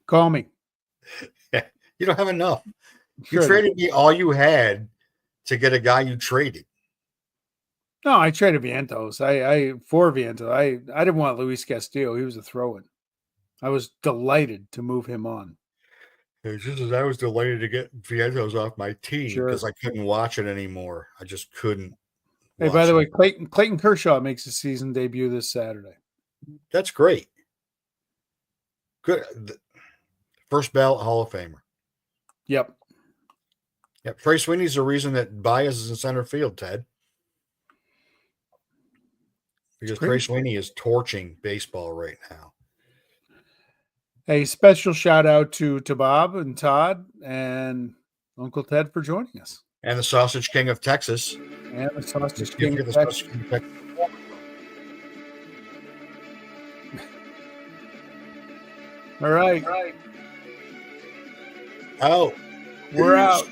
Call me. You don't have enough. You traded me all you had to get a guy you traded. No, I traded Vientos. For Vientos. I didn't want Luis Castillo. He was a throw-in. I was delighted to move him on. Just as I was delighted to get Vientos off my team because I couldn't watch it anymore. I just couldn't. Hey, by the way, Clayton Kershaw makes his season debut this Saturday. That's great. Good. First ballot Hall of Famer. Yep. Trey Sweeney's the reason that Baez is in center field, Ted. Because Trey Sweeney is torching baseball right now. A special shout out to Bob and Todd and Uncle Ted for joining us. And the Sausage King of Texas. And the Sausage King of Texas. All right. Out. We're out.